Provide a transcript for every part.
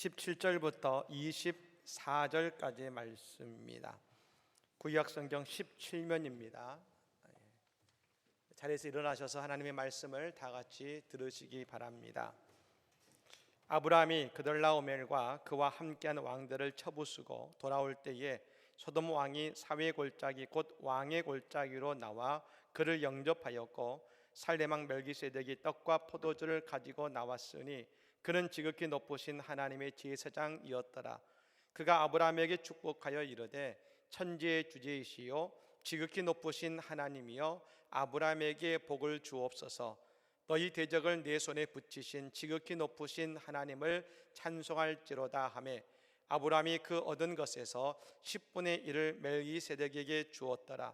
17절부터 24절까지의 말씀입니다. 구약성경 17면입니다. 자리에서 일어나셔서 하나님의 말씀을 다 같이 들으시기 바랍니다. 아브라함이 그들라오멜과 그와 함께한 왕들을 쳐부수고 돌아올 때에 소돔 왕이 사회 골짜기 곧 왕의 골짜기로 나와 그를 영접하였고 살레 왕 멜기세덱이 떡과 포도주를 가지고 나왔으니 그는 지극히 높으신 하나님의 제사장이었더라. 그가 아브라함에게 축복하여 이르되 천지의 주제이시요 지극히 높으신 하나님이여 아브라함에게 복을 주옵소서. 너희 대적을 내 손에 붙이신 지극히 높으신 하나님을 찬송할지로다 하매 아브라함이 그 얻은 것에서 10분의 1을 멜기세덱에게 주었더라.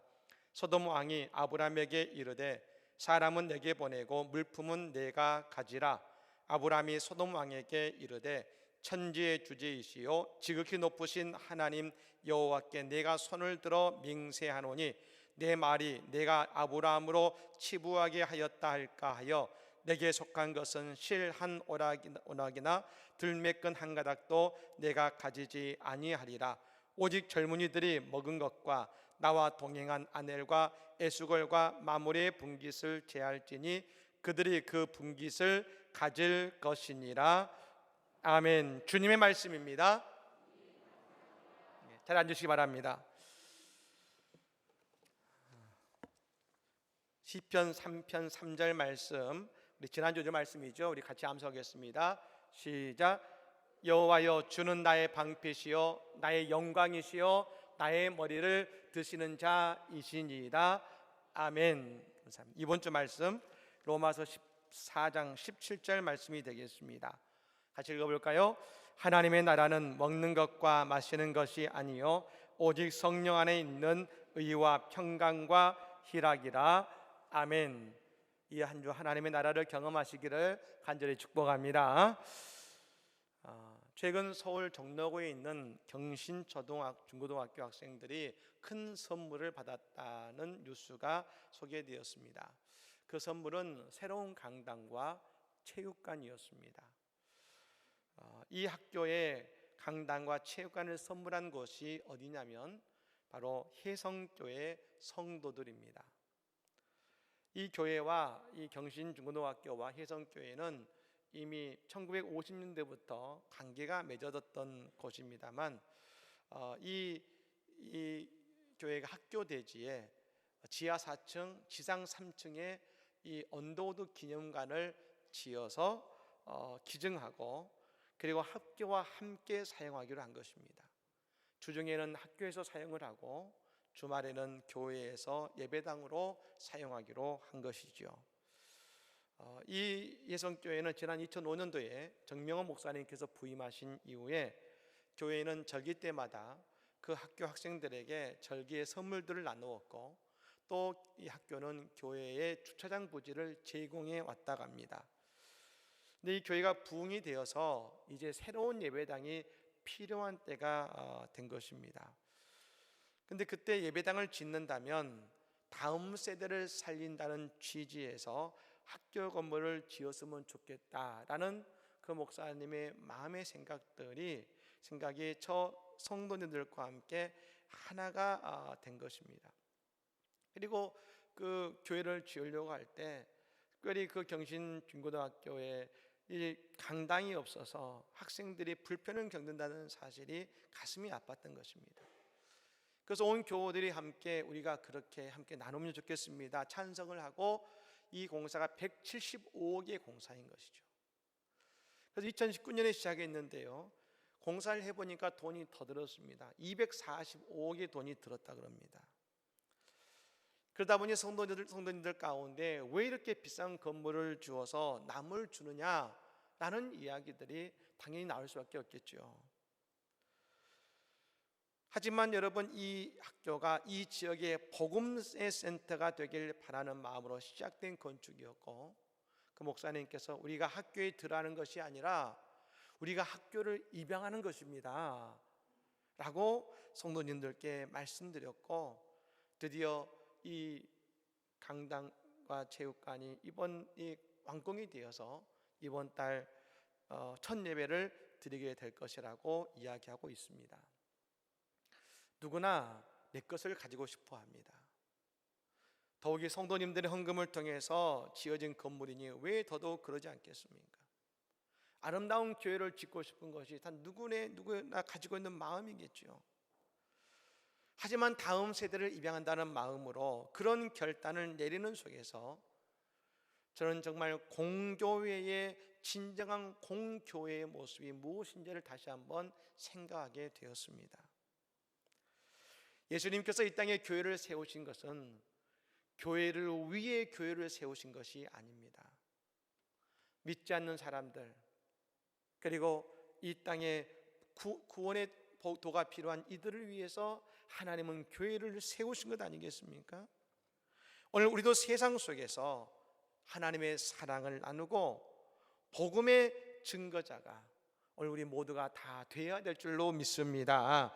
소돔 왕이 아브라함에게 이르되 사람은 내게 보내고 물품은 내가 가지라. 아브라함이 소돔 왕에게 이르되 천지의 주제이시요 지극히 높으신 하나님 여호와께 내가 손을 들어 맹세하노니 내 말이 내가 아브라함으로 치부하게 하였다 할까 하여 내게 속한 것은 실 한 오락이나 들매끈 한 가닥도 내가 가지지 아니하리라. 오직 젊은이들이 먹은 것과 나와 동행한 아넬과 에수걸과 마물의 분깃을 제할지니 그들이 그 분깃을 가질 것이니라. 아멘. 주님의 말씀입니다. 잘 앉으시기 바랍니다. 시편 3편 3절 말씀, 우리 지난주 말씀이죠. 우리 같이 암송하겠습니다. 시작. 여호와여 주는 나의 방패시요 나의 영광이시요 나의 머리를 드시는 자이시니이다. 아멘. 감사합니다. 이번 주 말씀 로마서 14장 17절 말씀이 되겠습니다. 같이 읽어볼까요? 하나님의 나라는 먹는 것과 마시는 것이 아니요 오직 성령 안에 있는 의와 평강과 희락이라. 아멘. 이 한 주 하나님의 나라를 경험하시기를 간절히 축복합니다. 최근 서울 종로구에 있는 경신 중고등학교 학생들이 큰 선물을 받았다는 뉴스가 소개되었습니다. 그 선물은 새로운 강당과 체육관이었습니다. 이 학교에 강당과 체육관을 선물한 곳이 어디냐면 바로 혜성교회 성도들입니다. 이 교회와 이 경신중고등학교와 혜성교회는 이미 1950년대부터 관계가 맺어졌던 곳입니다만 이 교회가 학교 대지에 지하 4층, 지상 3층에 이 언더우드 기념관을 지어서 기증하고 그리고 학교와 함께 사용하기로 한 것입니다. 주중에는 학교에서 사용을 하고 주말에는 교회에서 예배당으로 사용하기로 한 것이죠. 이 예성교회는 지난 2005년도에 정명원 목사님께서 부임하신 이후에 교회는 절기 때마다 그 학교 학생들에게 절기의 선물들을 나누었고 또 이 학교는 교회의 주차장 부지를 제공해 왔다고 합니다. 근데 이 교회가 부흥이 되어서 이제 새로운 예배당이 필요한 때가 된 것입니다. 근데 그때 예배당을 짓는다면 다음 세대를 살린다는 취지에서 학교 건물을 지었으면 좋겠다라는 그 목사님의 마음의 생각이 저 성도님들과 함께 하나가 된 것입니다. 그리고 그 교회를 지으려고 할 때 특별히 그 경신 중고등학교에 이 강당이 없어서 학생들이 불편을 겪는다는 사실이 가슴이 아팠던 것입니다. 그래서 온 교우들이 함께 우리가 그렇게 함께 나누면 좋겠습니다. 찬성을 하고 이 공사가 175억의 공사인 것이죠. 그래서 2019년에 시작했는데요. 공사를 해보니까 돈이 더 들었습니다. 245억의 돈이 들었다 그럽니다. 그러다 보니 성도님들 가운데 왜 이렇게 비싼 건물을 주어서 남을 주느냐라는 이야기들이 당연히 나올 수밖에 없겠죠. 하지만 여러분, 이 학교가 이 지역의 복음의 센터가 되길 바라는 마음으로 시작된 건축이었고 그 목사님께서 우리가 학교에 들어가는 것이 아니라 우리가 학교를 입양하는 것입니다 라고 성도님들께 말씀드렸고 드디어 이 강당과 체육관이 이번 완공이 되어서 이번 달 첫 예배를 드리게 될 것이라고 이야기하고 있습니다. 누구나 내 것을 가지고 싶어 합니다. 더욱이 성도님들의 헌금을 통해서 지어진 건물이니 왜 더더욱 그러지 않겠습니까? 아름다운 교회를 짓고 싶은 것이 다 누구나 가지고 있는 마음이겠죠. 하지만 다음 세대를 입양한다는 마음으로 그런 결단을 내리는 속에서 저는 정말 공교회의 진정한 공교회의 모습이 무엇인지를 다시 한번 생각하게 되었습니다. 예수님께서 이 땅에 교회를 세우신 것은 교회를 위해 교회를 세우신 것이 아닙니다. 믿지 않는 사람들, 그리고 이 땅에 구원의 도가 필요한 이들을 위해서 하나님은 교회를 세우신 것 아니겠습니까? 오늘 우리도 세상 속에서 하나님의 사랑을 나누고 복음의 증거자가 오늘 우리 모두가 다 되어야 될 줄로 믿습니다.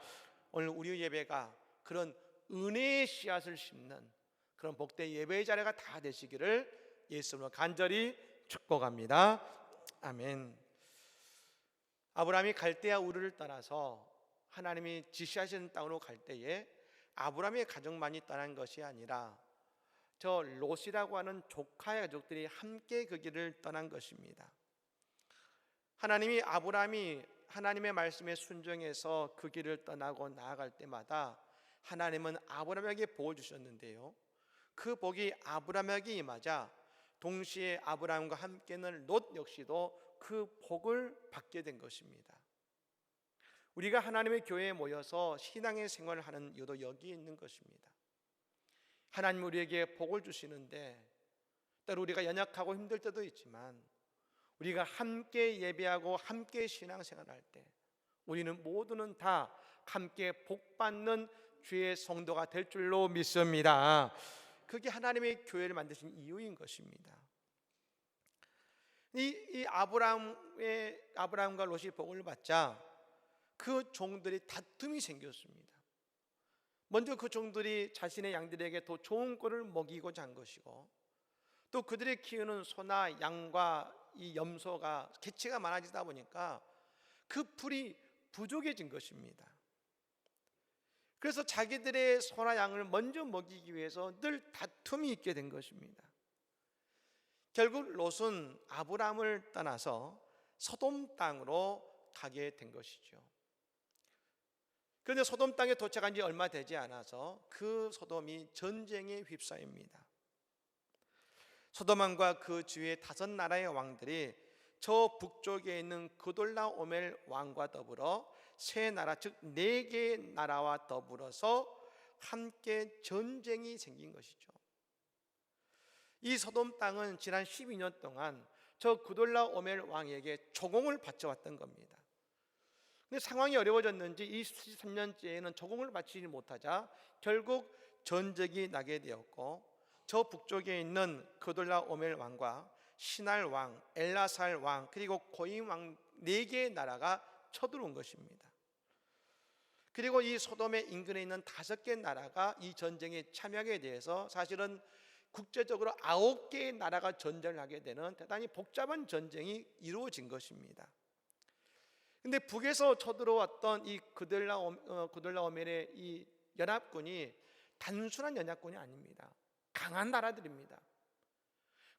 오늘 우리 예배가 그런 은혜의 씨앗을 심는 그런 복된 예배의 자리가 다 되시기를 예수님으로 간절히 축복합니다. 아멘. 아브라함이 갈대아 우르를 떠나서 하나님이 지시하시는 땅으로 갈 때에 아브라함의 가족만이 떠난 것이 아니라 저 롯이라고 하는 조카의 가족들이 함께 그 길을 떠난 것입니다. 하나님이 아브라함이 하나님의 말씀에 순종해서 그 길을 떠나고 나아갈 때마다 하나님은 아브라함에게 복을 주셨는데요, 그 복이 아브라함에게 임하자 동시에 아브라함과 함께는 롯 역시도 그 복을 받게 된 것입니다. 우리가 하나님의 교회에 모여서 신앙의 생활을 하는 이유도 여기에 있는 것입니다. 하나님 우리에게 복을 주시는데 때로 우리가 연약하고 힘들 때도 있지만 우리가 함께 예배하고 함께 신앙생활할 때 우리는 모두는 다 함께 복받는 주의 성도가 될 줄로 믿습니다. 그게 하나님의 교회를 만드신 이유인 것입니다. 이 아브라함과 롯이 복을 받자 그 종들이 다툼이 생겼습니다. 먼저 그 종들이 자신의 양들에게 더 좋은 꼴을 먹이고자 한 것이고, 또 그들이 키우는 소나 양과 이 염소가 개체가 많아지다 보니까 그 풀이 부족해진 것입니다. 그래서 자기들의 소나 양을 먼저 먹이기 위해서 늘 다툼이 있게 된 것입니다. 결국 롯은 아브라함을 떠나서 소돔 땅으로 가게 된 것이죠. 그런데 소돔 땅에 도착한 지 얼마 되지 않아서 그 소돔이 전쟁에 휩싸입니다. 소돔왕과 그 주위의 5나라의 왕들이 저 북쪽에 있는 그돌라오멜 왕과 더불어 세 나라, 즉 4개의 나라와 더불어서 함께 전쟁이 생긴 것이죠. 이 소돔 땅은 지난 12년 동안 저 그돌라오멜 왕에게 조공을 바쳐왔던 겁니다. 근데 상황이 어려워졌는지 이 13년째에는 조공을 바치지 못하자 결국 전쟁이 나게 되었고, 저 북쪽에 있는 그돌라오멜 왕과 시날 왕, 엘라살 왕, 그리고 고임 왕 4개의 나라가 쳐들어온 것입니다. 그리고 이 소돔의 인근에 있는 5개 나라가 이 전쟁에 참여하게 돼서 사실은 국제적으로 9개의 나라가 전쟁을 하게 되는 대단히 복잡한 전쟁이 이루어진 것입니다. 근데 북에서 쳐들어왔던 이 그돌라오멜의 이 연합군이 단순한 연합군이 아닙니다. 강한 나라들입니다.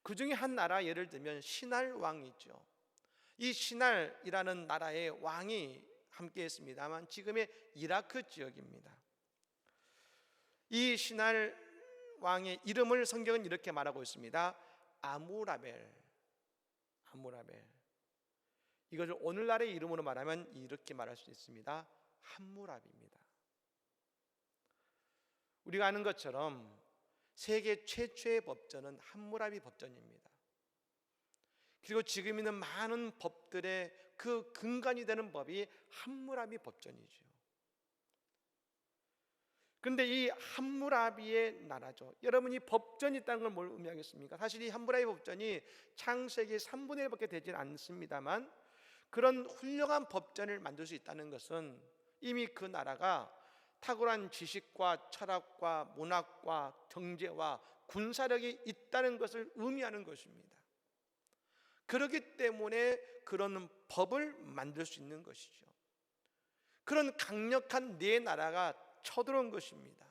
그 중에 한 나라, 예를 들면 시날 왕이죠. 이 시날이라는 나라의 왕이 함께 했습니다만 지금의 이라크 지역입니다. 이 시날 왕의 이름을 성경은 이렇게 말하고 있습니다. 아무라벨. 이것을 오늘날의 이름으로 말하면 이렇게 말할 수 있습니다. 함무라비입니다. 우리가 아는 것처럼 세계 최초의 법전은 함무라비 법전입니다. 그리고 지금 있는 많은 법들의 그 근간이 되는 법이 함무라비 법전이죠. 그런데 이 함무라비의 나라죠. 여러분, 이 법전이 있다는 걸 뭘 의미하겠습니까? 사실 이 함무라비 법전이 창세기 3분의 1밖에 되진 않습니다만 그런 훌륭한 법전을 만들 수 있다는 것은 이미 그 나라가 탁월한 지식과 철학과 문학과 경제와 군사력이 있다는 것을 의미하는 것입니다. 그렇기 때문에 그런 법을 만들 수 있는 것이죠. 그런 강력한 네 나라가 쳐들어온 것입니다.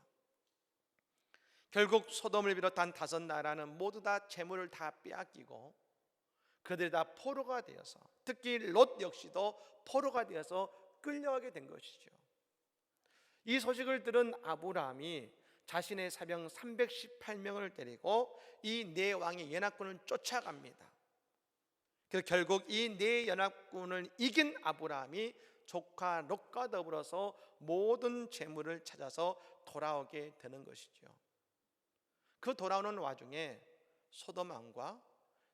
결국 소돔을 비롯한 5나라는 모두 다 재물을 다 빼앗기고 그들이 다 포로가 되어서, 특히 롯 역시도 포로가 되어서 끌려가게 된 것이죠. 이 소식을 들은 아브라함이 자신의 사병 318명을 데리고 이 네 왕의 연합군을 쫓아갑니다. 그래서 결국 이 네 연합군을 이긴 아브라함이 조카 롯과 더불어서 모든 재물을 찾아서 돌아오게 되는 것이죠. 그 돌아오는 와중에 소돔 왕과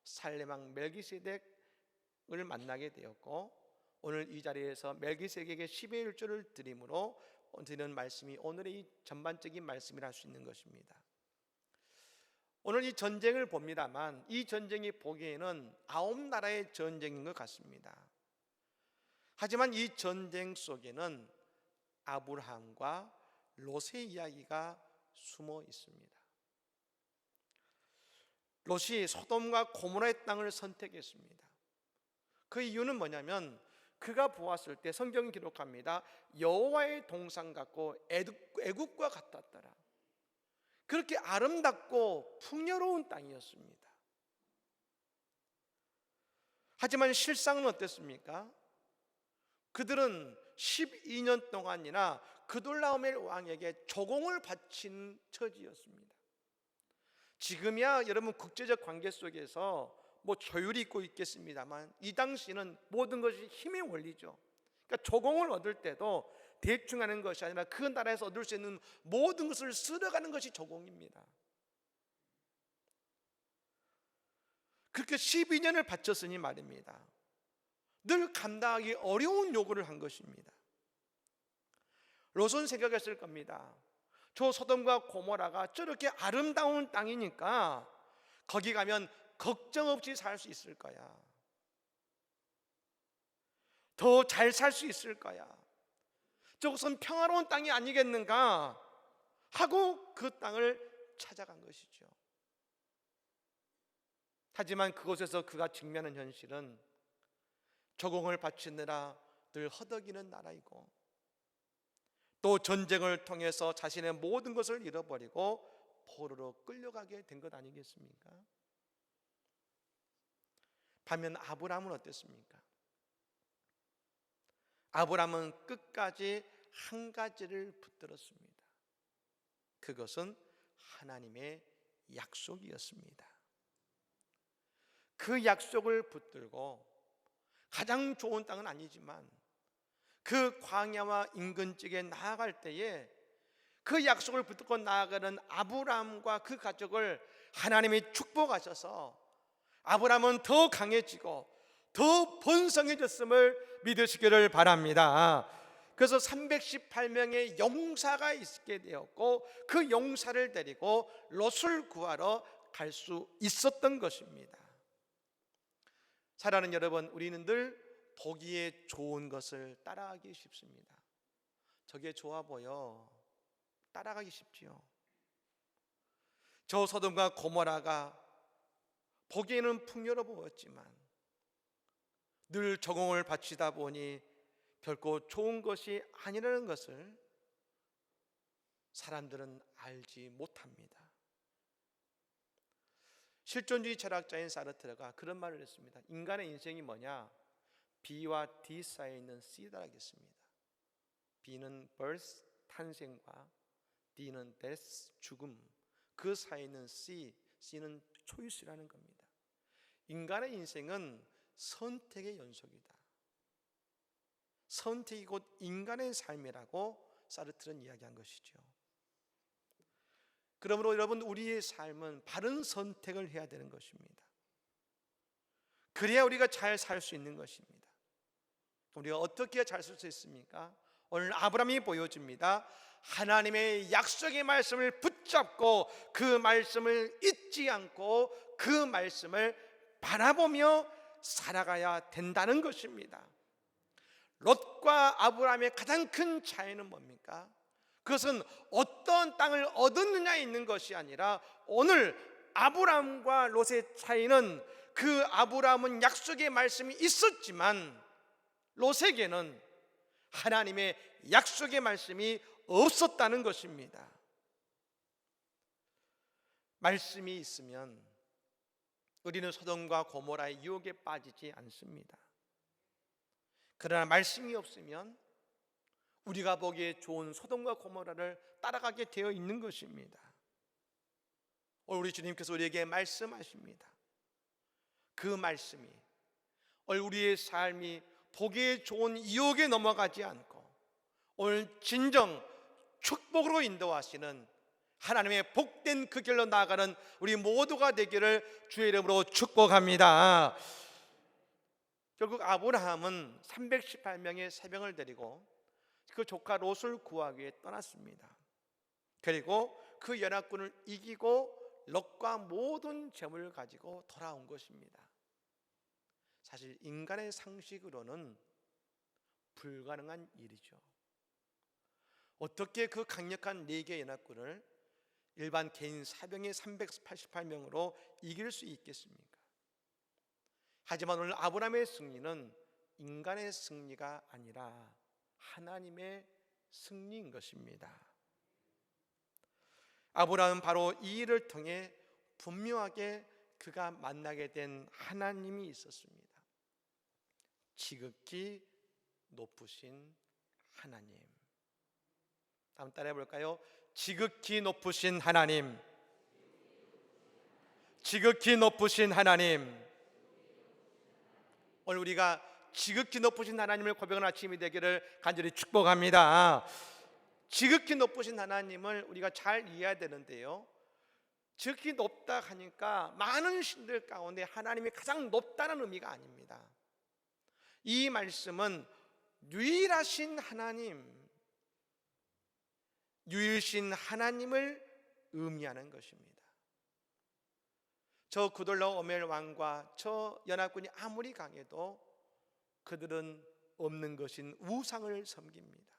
살렘 왕 멜기세덱을 만나게 되었고, 오늘 이 자리에서 멜기세덱에게 10의 1조를 드림으로 드리는 말씀이 오늘의 이 전반적인 말씀이라 할 수 있는 것입니다. 오늘 이 전쟁을 봅니다만 이 전쟁이 보기에는 9나라의 전쟁인 것 같습니다. 하지만 이 전쟁 속에는 아브라함과 롯의 이야기가 숨어 있습니다. 롯이 소돔과 고모라의 땅을 선택했습니다. 그 이유는 뭐냐면 그가 보았을 때 성경이 기록합니다. 여호와의 동산 같고 애국과 같았더라. 그렇게 아름답고 풍요로운 땅이었습니다. 하지만 실상은 어땠습니까? 그들은 12년 동안이나 그돌라오멜 왕에게 조공을 바친 처지였습니다. 지금이야 여러분 국제적 관계 속에서 조율이 있고 있겠습니다만 이 당시는 모든 것이 힘의 원리죠. 그러니까 조공을 얻을 때도 대충 하는 것이 아니라 그 나라에서 얻을 수 있는 모든 것을 쓸어가는 것이 조공입니다. 그렇게 12년을 바쳤으니 말입니다. 늘 감당하기 어려운 요구를 한 것입니다. 롯은 생각했을 겁니다. 저 소돔과 고모라가 저렇게 아름다운 땅이니까 거기 가면 걱정 없이 살 수 있을 거야. 더 잘 살 수 있을 거야. 저것은 평화로운 땅이 아니겠는가 하고 그 땅을 찾아간 것이죠. 하지만 그곳에서 그가 직면한 현실은 조공을 바치느라 늘 허덕이는 나라이고 또 전쟁을 통해서 자신의 모든 것을 잃어버리고 포로로 끌려가게 된 것 아니겠습니까? 반면 아브라함은 어땠습니까? 아브라함은 끝까지 한 가지를 붙들었습니다. 그것은 하나님의 약속이었습니다. 그 약속을 붙들고 가장 좋은 땅은 아니지만 그 광야와 인근쪽에 나아갈 때에 그 약속을 붙들고 나아가는 아브라함과 그 가족을 하나님이 축복하셔서 아브라함은 더 강해지고 더 번성해졌음을 믿으시기를 바랍니다. 그래서 318명의 용사가 있게 되었고 그 용사를 데리고 롯을 구하러 갈 수 있었던 것입니다. 사랑하는 여러분, 우리는 늘 보기에 좋은 것을 따라가기 쉽습니다. 저게 좋아 보여, 따라가기 쉽지요. 저 소돔과 고모라가 보기에는 풍요로워 보였지만 늘 조공을 바치다 보니 결코 좋은 것이 아니라는 것을 사람들은 알지 못합니다. 실존주의 철학자인 사르트르가 그런 말을 했습니다. 인간의 인생이 뭐냐? B와 D 사이에 있는 C다 하겠습니다. B는 birth, 탄생과 D는 death, 죽음. 그 사이에 있는 C는 초이스라는 겁니다. 인간의 인생은 선택의 연속이다. 선택이 곧 인간의 삶이라고 사르트르는 이야기한 것이죠. 그러므로 여러분, 우리의 삶은 바른 선택을 해야 되는 것입니다. 그래야 우리가 잘 살 수 있는 것입니다. 우리가 어떻게 잘 살 수 있습니까? 오늘 아브라함이 보여줍니다. 하나님의 약속의 말씀을 붙잡고 그 말씀을 잊지 않고 그 말씀을 바라보며 살아가야 된다는 것입니다. 롯과 아브라함의 가장 큰 차이는 뭡니까? 그것은 어떤 땅을 얻었느냐에 있는 것이 아니라 오늘 아브라함과 롯의 차이는 그 아브라함은 약속의 말씀이 있었지만 롯에게는 하나님의 약속의 말씀이 없었다는 것입니다. 말씀이 있으면 우리는 소돔과 고모라의 유혹에 빠지지 않습니다. 그러나 말씀이 없으면 우리가 보기에 좋은 소돔과 고모라를 따라가게 되어 있는 것입니다. 오늘 우리 주님께서 우리에게 말씀하십니다. 그 말씀이 오늘 우리의 삶이 보기에 좋은 유혹에 넘어가지 않고 오늘 진정 축복으로 인도하시는 하나님의 복된 그 길로 나아가는 우리 모두가 되기를 주의 이름으로 축복합니다. 결국 아브라함은 318명의 새병을 데리고 그 조카 롯을 구하기 위해 떠났습니다. 그리고 그 연합군을 이기고 롯과 모든 재물을 가지고 돌아온 것입니다. 사실 인간의 상식으로는 불가능한 일이죠. 어떻게 그 강력한 4개의 연합군을 일반 개인 사병의 388명으로 이길 수 있겠습니까? 하지만 오늘 아브라함의 승리는 인간의 승리가 아니라 하나님의 승리인 것입니다. 아브라함은 바로 이 일을 통해 분명하게 그가 만나게 된 하나님이 있었습니다. 지극히 높으신 하나님. 다음 따라해 볼까요? 지극히 높으신 하나님. 지극히 높으신 하나님. 오늘 우리가 지극히 높으신 하나님을 고백하는 아침이 되기를 간절히 축복합니다. 지극히 높으신 하나님을 우리가 잘 이해해야 되는데요, 지극히 높다 하니까 많은 신들 가운데 하나님이 가장 높다는 의미가 아닙니다. 이 말씀은 유일하신 하나님, 유일신 하나님을 의미하는 것입니다. 저 구돌라오멜 왕과 저 연합군이 아무리 강해도 그들은 없는 것인 우상을 섬깁니다.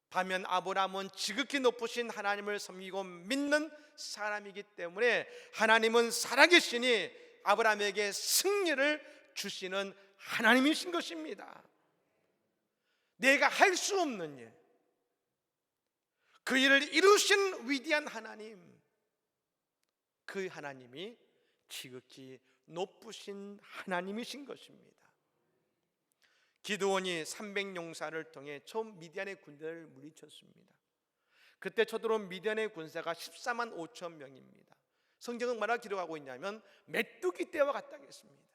반면 아브라함은 지극히 높으신 하나님을 섬기고 믿는 사람이기 때문에 하나님은 살아계시니 아브라함에게 승리를 주시는 하나님이신 것입니다. 내가 할 수 없는 일, 그 일을 이루신 위대한 하나님, 그 하나님이 지극히 높으신 하나님이신 것입니다. 기드온이 300용사를 통해 처음 미디안의 군대를 물리쳤습니다. 그때 쳐들어온 미디안의 군사가 14만 5천 명입니다. 성경은 뭐라 기록하고 있냐면 메뚜기 떼와 같다고 했습니다.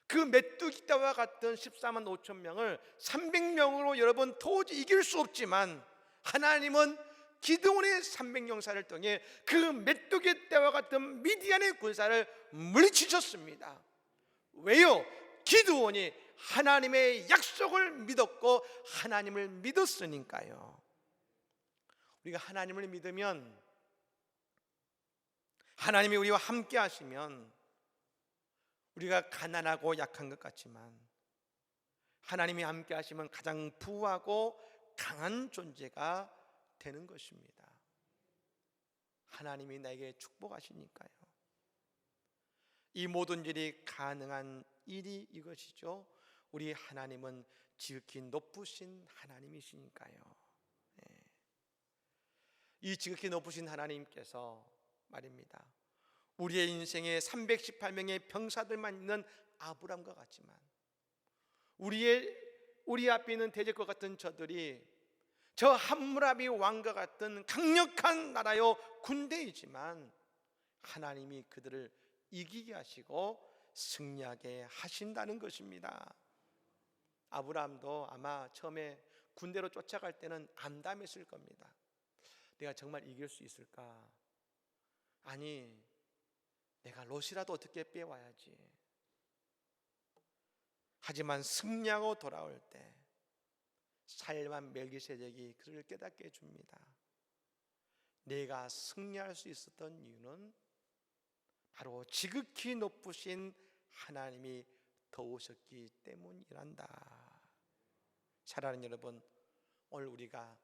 그 메뚜기 떼와 같은 14만 5천 명을 300명으로 여러분 도저히 이길 수 없지만 하나님은 기드온의 300용사를 통해 그 메뚜기 떼와 같은 미디안의 군사를 물리치셨습니다. 왜요? 기드온이 하나님의 약속을 믿었고 하나님을 믿었으니까요. 우리가 하나님을 믿으면, 하나님이 우리와 함께 하시면 우리가 가난하고 약한 것 같지만 하나님이 함께 하시면 가장 부하고 강한 존재가 되는 것입니다. 하나님이 나에게 축복하시니까요. 이 모든 일이 가능한 일이 이것이죠. 우리 하나님은 지극히 높으신 하나님이시니까요. 이 지극히 높으신 하나님께서 말입니다, 우리의 인생에 318명의 병사들만 있는 아브람과 같지만 우리 앞에 있는 대적과 같은 저들이 저 함무라비 왕과 같은 강력한 나라요 군대이지만 하나님이 그들을 이기게 하시고 승리하게 하신다는 것입니다. 아브라함도 아마 처음에 군대로 쫓아갈 때는 암담했을 겁니다. 내가 정말 이길 수 있을까? 아니, 내가 롯이라도 어떻게 빼와야지. 하지만 승리하고 돌아올 때 살만 멜기세덱이 그를 깨닫게 해줍니다. 내가 승리할 수 있었던 이유는 바로 지극히 높으신 하나님이 도우셨기 때문이란다. 사랑하는 여러분, 오늘 우리가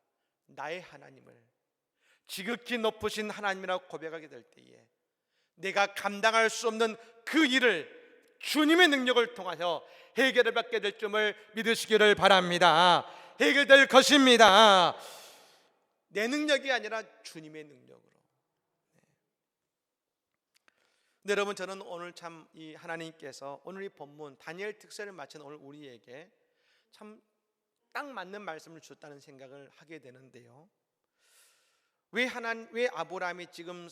나의 하나님을 지극히 높으신 하나님이라고 고백하게 될 때에 내가 감당할 수 없는 그 일을 주님의 능력을 통하여 해결을 받게 될 점을 믿으시기를 바랍니다. 해결될 것입니다. 내 능력이 아니라 주님의 능력으로. 네, 여러분, 저는 오늘 참 이 하나님께서 오늘 이 본문 다니엘 특세를 마친 오늘 우리에게 참 딱 맞는 말씀을 주셨다는 생각을 하게 되는데요. 왜 아브라함이 지금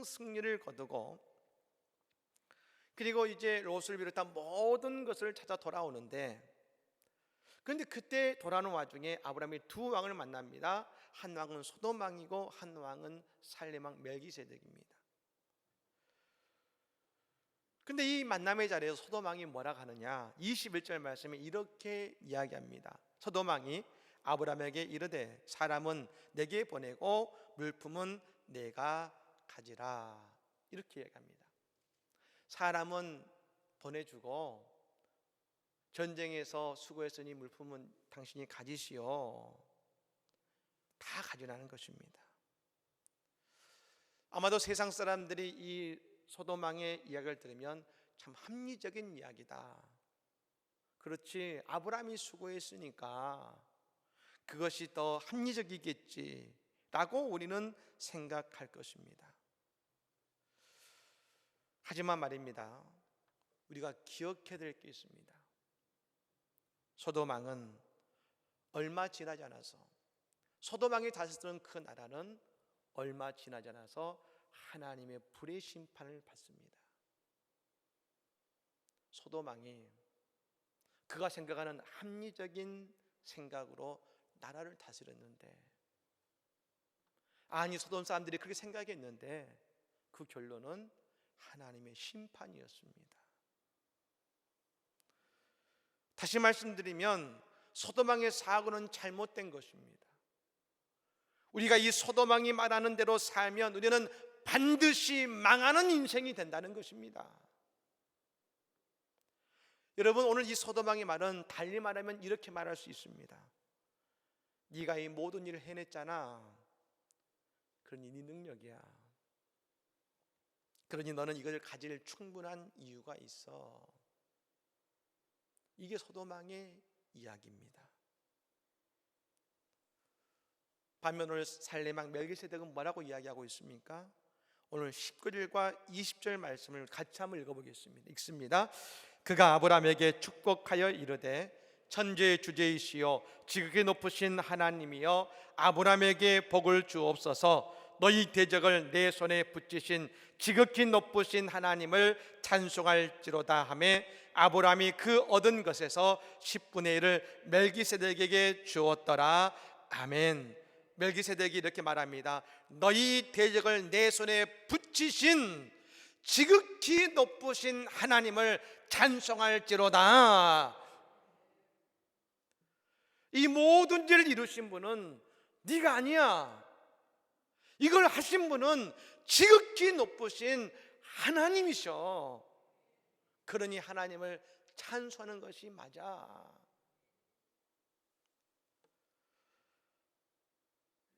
승리를 거두고 그리고 이제 롯을 비롯한 모든 것을 찾아 돌아오는데, 그런데 그때 돌아오는 와중에 아브라함이 두 왕을 만납니다. 한 왕은 소돔 왕이고 한 왕은 살렘 왕 멜기세덱입니다. 근데 이 만남의 자리에서 소돔 왕이 뭐라 하느냐, 21절 말씀에 이렇게 이야기합니다. 소돔 왕이 아브라함에게 이르되 사람은 내게 보내고 물품은 내가 가지라, 이렇게 얘기합니다. 사람은 보내주고 전쟁에서 수고했으니 물품은 당신이 가지시오, 다 가져라는 것입니다. 아마도 세상 사람들이 이 소돔 왕의 이야기를 들으면 참 합리적인 이야기다, 그렇지, 아브라함이 수고했으니까 그것이 더 합리적이겠지 라고 우리는 생각할 것입니다. 하지만 말입니다, 우리가 기억해야 될 게 있습니다. 소돔 왕은 얼마 지나지 않아서, 소돔 왕이 다스리던 그 나라는 얼마 지나지 않아서 하나님의 불의 심판을 받습니다. 소돔 왕이 그가 생각하는 합리적인 생각으로 나라를 다스렸는데, 아니, 소돔 사람들이 그렇게 생각했는데 그 결론은 하나님의 심판이었습니다. 다시 말씀드리면 소돔 왕의 사고는 잘못된 것입니다. 우리가 이 소돔 왕이 말하는 대로 살면 우리는 반드시 망하는 인생이 된다는 것입니다. 여러분, 오늘 이 소돔 왕의 말은 달리 말하면 이렇게 말할 수 있습니다. 네가 이 모든 일을 해냈잖아, 그러니 네 능력이야, 그러니 너는 이것을 가질 충분한 이유가 있어. 이게 소돔 왕의 이야기입니다. 반면 오늘 살렘 왕 멜기세덱은 뭐라고 이야기하고 있습니까? 오늘 19절과 20절 말씀을 같이 한번 읽어보겠습니다. 읽습니다. 그가 아브라함에게 축복하여 이르되 천지의 주제이시여 지극히 높으신 하나님이여 아브라함에게 복을 주옵소서. 너희 대적을 내 손에 붙이신 지극히 높으신 하나님을 찬송할지로다 하매 아브라함이 그 얻은 것에서 10분의 1을 멜기세덱에게 주었더라. 아멘. 멜기세덱이 이렇게 말합니다. 너희 대적을 내 손에 붙이신 지극히 높으신 하나님을 찬송할지로다. 이 모든 일을 이루신 분은 네가 아니야. 이걸 하신 분은 지극히 높으신 하나님이셔. 그러니 하나님을 찬송하는 것이 맞아.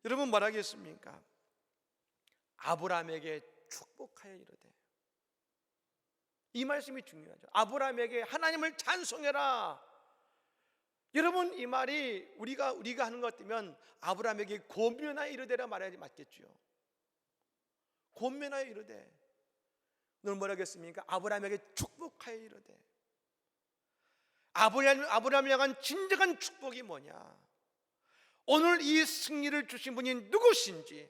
여러분, 뭐라겠습니까? 아브라함에게 축복하여 이르되, 이 말씀이 중요하죠. 아브라함에게 하나님을 찬송해라. 여러분, 이 말이 우리가 하는 것 같으면 아브라함에게 권면하여 이르되라 말해야지 맞겠죠. 권면하여 이르되, 너는 뭐라 하겠습니까? 아브라함에게 축복하여 이르되. 아브라함을 향한 진정한 축복이 뭐냐? 오늘 이 승리를 주신 분이 누구신지,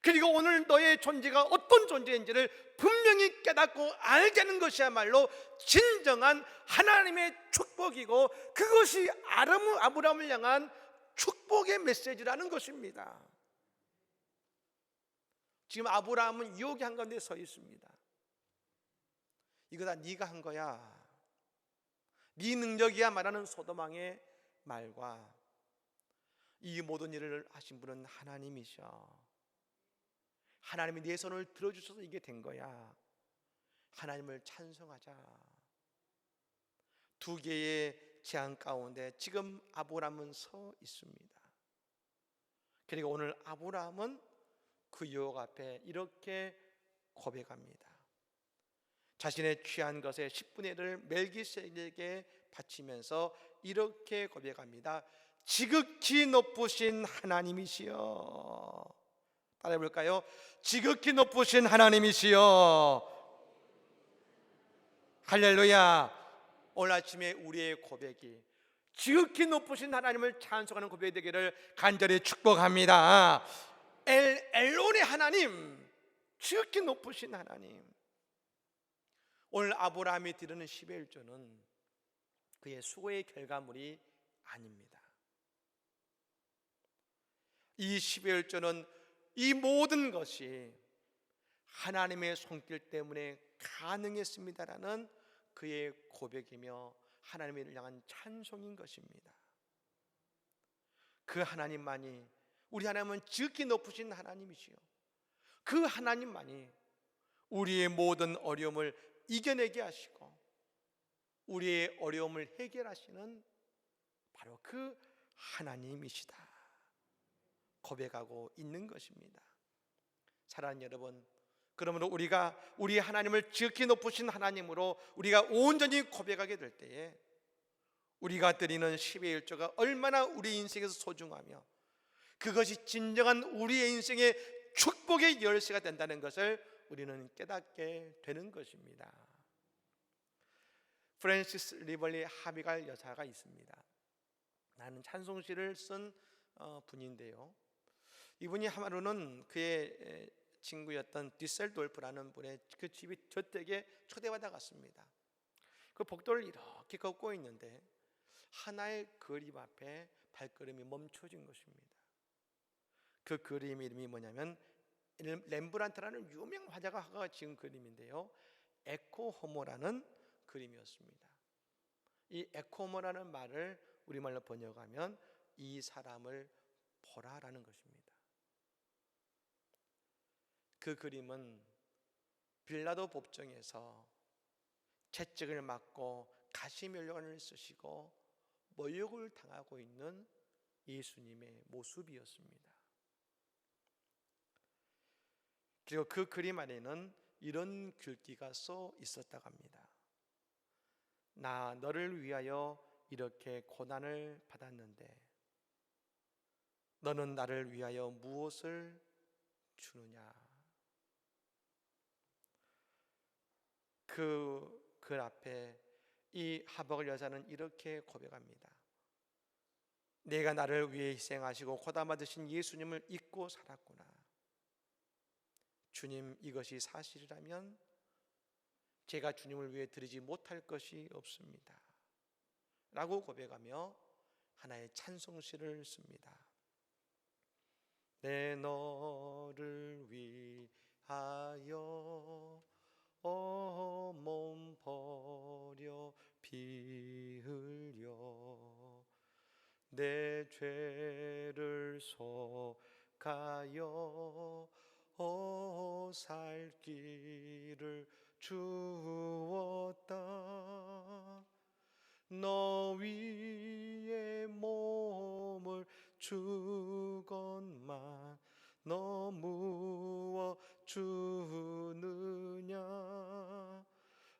그리고 오늘 너의 존재가 어떤 존재인지를 분명히 깨닫고 알게 하는 것이야말로 진정한 하나님의 축복이고, 그것이 아브라함을 향한 축복의 메시지라는 것입니다. 지금 아브라함은 유혹의 한가운데 서 있습니다. 이거 다 네가 한 거야, 네 능력이야 말하는 소돔 왕의 말과 이 모든 일을 하신 분은 하나님이셔. 하나님이 내 손을 들어주셔서 이게 된 거야. 하나님을 찬송하자. 두 개의 재앙 가운데 지금 아브라함은 서 있습니다. 그리고 오늘 아브라함은 그 유혹 앞에 이렇게 고백합니다. 자신의 취한 것의 10분의 1을 멜기세덱에게 바치면서 이렇게 고백합니다. 지극히 높으신 하나님이시여. 따라해 볼까요? 지극히 높으신 하나님이시여. 할렐루야. 오늘 아침에 우리의 고백이 지극히 높으신 하나님을 찬송하는 고백이 되기를 간절히 축복합니다. 엘론의 하나님, 지극히 높으신 하나님. 오늘 아브라함이 드리는 11조는 그의 수고의 결과물이 아닙니다. 이 11조는 이 모든 것이 하나님의 손길 때문에 가능했습니다라는 그의 고백이며 하나님을 향한 찬송인 것입니다. 그 하나님만이, 우리 하나님은 지극히 높으신 하나님이시요, 그 하나님만이 우리의 모든 어려움을 이겨내게 하시고 우리의 어려움을 해결하시는 바로 그 하나님이시다 고백하고 있는 것입니다. 사랑하는 여러분, 그러므로 우리가 우리 하나님을 지극히 높으신 하나님으로 우리가 온전히 고백하게 될 때에 우리가 드리는 10의 1조가 얼마나 우리 인생에서 소중하며 그것이 진정한 우리의 인생의 축복의 열쇠가 된다는 것을 우리는 깨닫게 되는 것입니다. 프랜시스 리벌리 하비갈 여사가 있습니다. 나는 찬송시를 쓴 분인데요, 이분이 하루는 그의 친구였던 디셀돌프라는 분의 그 집이 저택에 초대받아 갔습니다. 그 복도를 이렇게 걷고 있는데 하나의 그림 앞에 발걸음이 멈춰진 것입니다. 그 그림 이름이 뭐냐면 렘브란트라는 유명 화가가 지은 그림인데요, 에코 호모라는 그림이었습니다. 이 에코 호모라는 말을 우리말로 번역하면 이 사람을 보라라는 것입니다. 그 그림은 빌라도 법정에서 채찍을 맞고 가시면류관을 쓰시고 모욕을 당하고 있는 예수님의 모습이었습니다. 그리고 그 그림 안에는 이런 글귀가 써 있었다고 합니다. 나 너를 위하여 이렇게 고난을 받았는데 너는 나를 위하여 무엇을 주느냐. 그 글 앞에 이 하박을 여사는 이렇게 고백합니다. 내가 나를 위해 희생하시고 고난 받으신 예수님을 잊고 살았구나. 주님, 이것이 사실이라면 제가 주님을 위해 드리지 못할 것이 없습니다 라고 고백하며 하나의 찬송시를 씁니다. 내 너를 위하여 몸 버려 피 흘려 내 죄를 속하여 살 길을 주었다. 너 위에 몸을 주건만 너 무엇 주느냐.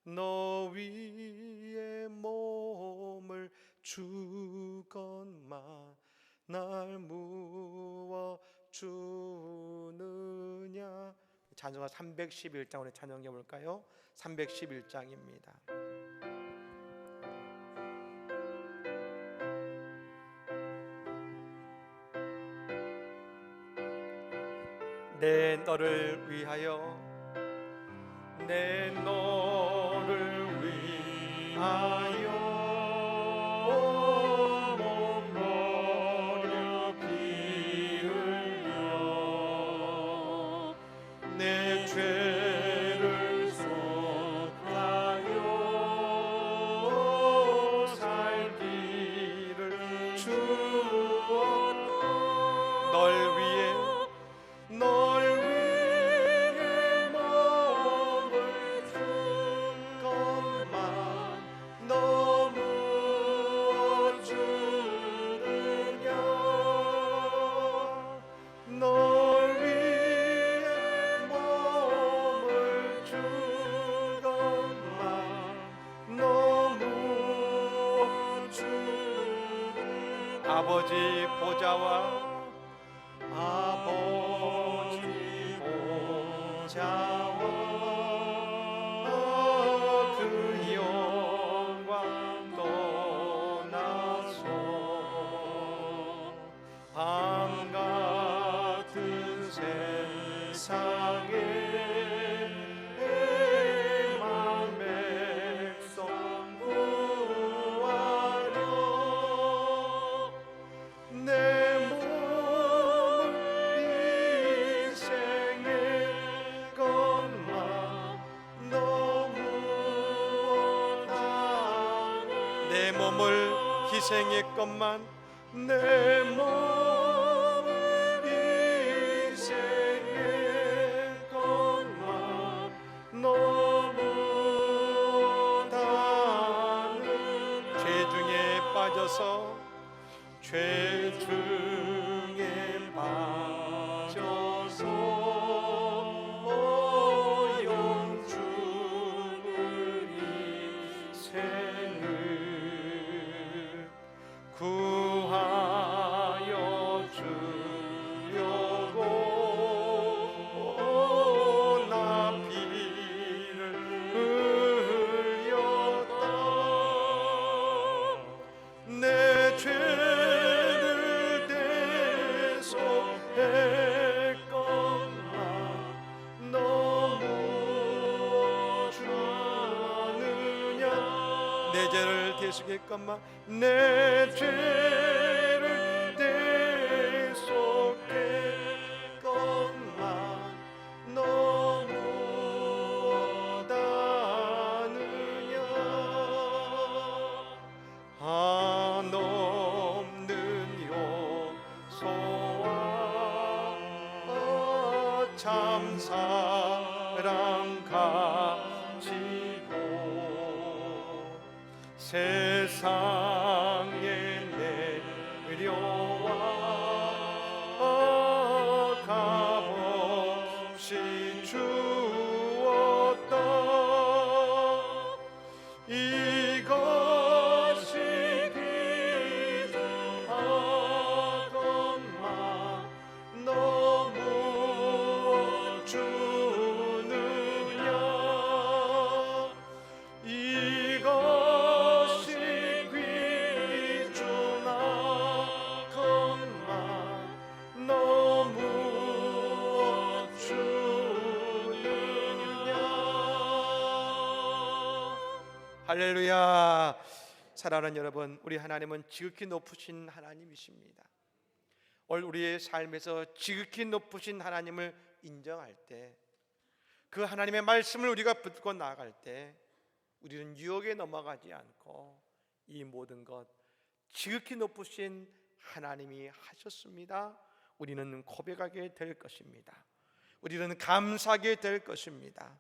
너 위에 몸을 주건만 날 무엇 주느냐. 찬송가 311장 우리 찬송해 볼까요? 311장입니다. 내 너를 위하여 내 너를 위하여 몸 버려 피 흘려 내 죄를 속하여 살 길을 주었다. 널 위해 너 아버지 보좌와 아버지 보좌와 그 영광 떠나서 밤 같은 세상에 만 백성 구하려 내 몸을 희생의 것만 너무 원하네 내 몸을 희생의 것만 내 몸을 희생의 것만 너무 원하는 죄 중에 빠져서 죄 중에 빠져서 영주를 희생을 구하여 주려고 나 피를 흘렸다 내 죄를 대속했건만 너무 주느냐 내 죄를 대속했건만 내 죄를 대속했건만 너무 원하느냐 한없는 용서와 참 사랑 가지고 세상에 내려와 값없이 주었다 이것이 기도하건만 너무 주느냐 이것이 귀중하건만 너무 주느냐 할렐루야 사랑하는 여러분 우리 하나님은 지극히 높으신 하나님이십니다 오늘 우리의 삶에서 지극히 높으신 하나님을 인정할 때 그 하나님의 말씀을 우리가 붙고 나아갈 때 우리는 유혹에 넘어가지 않고 이 모든 것 지극히 높으신 하나님이 하셨습니다 우리는 고백하게 될 것입니다 우리는 감사하게 될 것입니다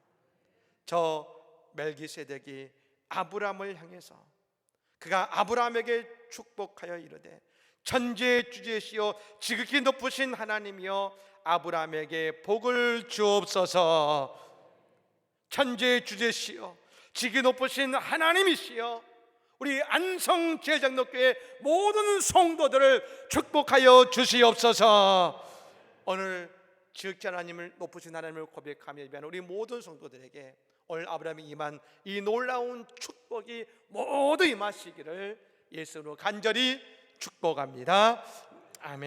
저 멜기세덱이 아브라함을 향해서 그가 아브라함에게 축복하여 이르되 천지의 주제시여 지극히 높으신 하나님이여 아브라함에게 복을 주옵소서 천지의 주제시여 지극히 높으신 하나님이시여 우리 안성제일장로교회 모든 성도들을 축복하여 주시옵소서 오늘 지극히 하나님을 높으신 하나님을 고백하며 예배하는 우리 모든 성도들에게 오늘 아브라함이 임한 이 놀라운 축복이 모두 임하시기를 예수로 간절히 축복합니다. 아멘.